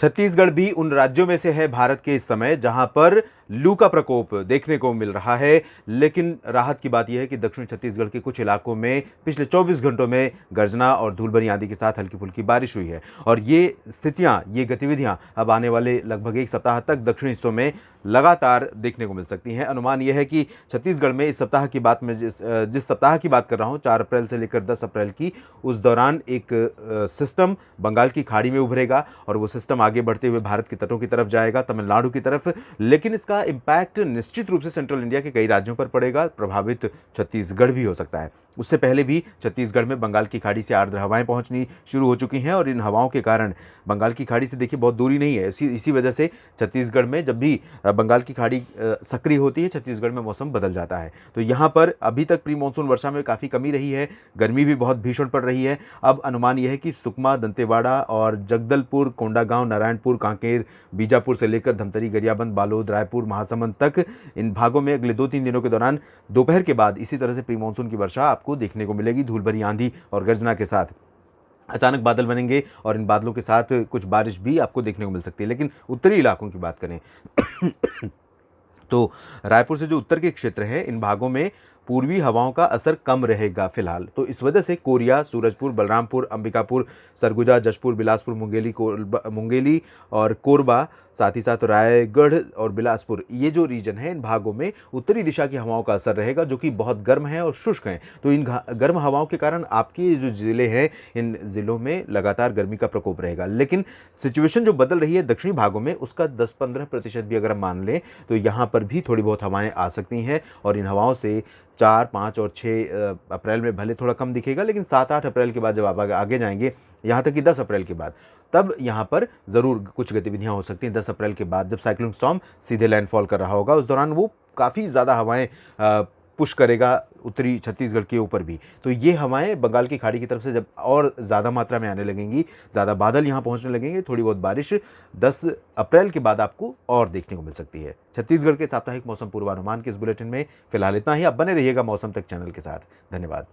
छत्तीसगढ़ भी उन राज्यों में से है भारत के इस समय जहां पर लू का प्रकोप देखने को मिल रहा है। लेकिन राहत की बात यह है कि दक्षिण छत्तीसगढ़ के कुछ इलाकों में पिछले 24 घंटों में गर्जना और धूल भरी आंधी के साथ हल्की फुल्की बारिश हुई है और ये स्थितियां, ये गतिविधियां अब आने वाले लगभग एक सप्ताह तक दक्षिणी हिस्सों में लगातार देखने को मिल सकती हैं। अनुमान यह है कि छत्तीसगढ़ में इस सप्ताह की बात में जिस सप्ताह की बात कर रहा हूं, 4 अप्रैल से लेकर 10 अप्रैल की, उस दौरान एक सिस्टम बंगाल की खाड़ी में उभरेगा और वो सिस्टम आगे बढ़ते हुए भारत के तटों की तरफ जाएगा, तमिलनाडु की तरफ। लेकिन इसका इंपैक्ट निश्चित रूप से सेंट्रल इंडिया के कई राज्यों पर पड़ेगा। प्रभावित छत्तीसगढ़ भी हो सकता है। उससे पहले भी छत्तीसगढ़ में बंगाल की खाड़ी से आर्द्र हवाएं पहुंचनी शुरू हो चुकी हैं और इन हवाओं के कारण बंगाल की खाड़ी से देखिए बहुत दूरी नहीं है। इसी वजह से छत्तीसगढ़ में जब भी बंगाल की खाड़ी सक्रिय होती है, छत्तीसगढ़ में मौसम बदल जाता है। तो यहाँ पर अभी तक प्री मानसून वर्षा में काफ़ी कमी रही है, गर्मी भी बहुत भीषण पड़ रही है। अब अनुमान यह है कि सुकमा, दंतेवाड़ा और जगदलपुर, कोंडागांव, नारायणपुर, कांकेर, बीजापुर से लेकर धमतरी, गरियाबंद, बालोद, रायपुर, महासमुंद तक इन भागों में अगले 2-3 दिनों के दौरान दोपहर के बाद इसी तरह से प्री मानसून की वर्षा आपको देखने को मिलेगी। धूल भरी आंधी और गर्जना के साथ अचानक बादल बनेंगे और इन बादलों के साथ कुछ बारिश भी आपको देखने को मिल सकती है। लेकिन उत्तरी इलाकों की बात करें तो रायपुर से जो उत्तर के क्षेत्र है, इन भागों में पूर्वी हवाओं का असर कम रहेगा फिलहाल। तो इस वजह से कोरिया, सूरजपुर, बलरामपुर, अंबिकापुर, सरगुजा, जशपुर, बिलासपुर, मुंगेली और कोरबा, साथ ही साथ रायगढ़ और बिलासपुर, ये जो रीजन है, इन भागों में उत्तरी दिशा की हवाओं का असर रहेगा जो कि बहुत गर्म है और शुष्क हैं। तो इन गर्म हवाओं के कारण आपके जो ज़िले हैं, इन ज़िलों में लगातार गर्मी का प्रकोप रहेगा। लेकिन सिचुएशन जो बदल रही है दक्षिणी भागों में, उसका 10-15% भी अगर हम मान लें तो यहाँ पर भी थोड़ी बहुत हवाएं आ सकती हैं और इन हवाओं से 4, 5 और 6 अप्रैल में भले थोड़ा कम दिखेगा, लेकिन 7-8 अप्रैल के बाद जब आप आगे जाएंगे, यहाँ तक कि 10 अप्रैल के बाद, तब यहाँ पर ज़रूर कुछ गतिविधियाँ हो सकती हैं। 10 अप्रैल के बाद जब साइक्लोन स्टॉर्म सीधे लैंडफॉल कर रहा होगा, उस दौरान वो काफ़ी ज़्यादा हवाएं पुश करेगा उत्तरी छत्तीसगढ़ के ऊपर भी। तो ये हवाएं बंगाल की खाड़ी की तरफ से जब और ज़्यादा मात्रा में आने लगेंगी, ज़्यादा बादल यहाँ पहुँचने लगेंगे, थोड़ी बहुत बारिश 10 अप्रैल के बाद आपको और देखने को मिल सकती है। छत्तीसगढ़ के साप्ताहिक मौसम पूर्वानुमान के इस बुलेटिन में फिलहाल इतना ही। आप बने रहिएगा मौसम तक चैनल के साथ। धन्यवाद।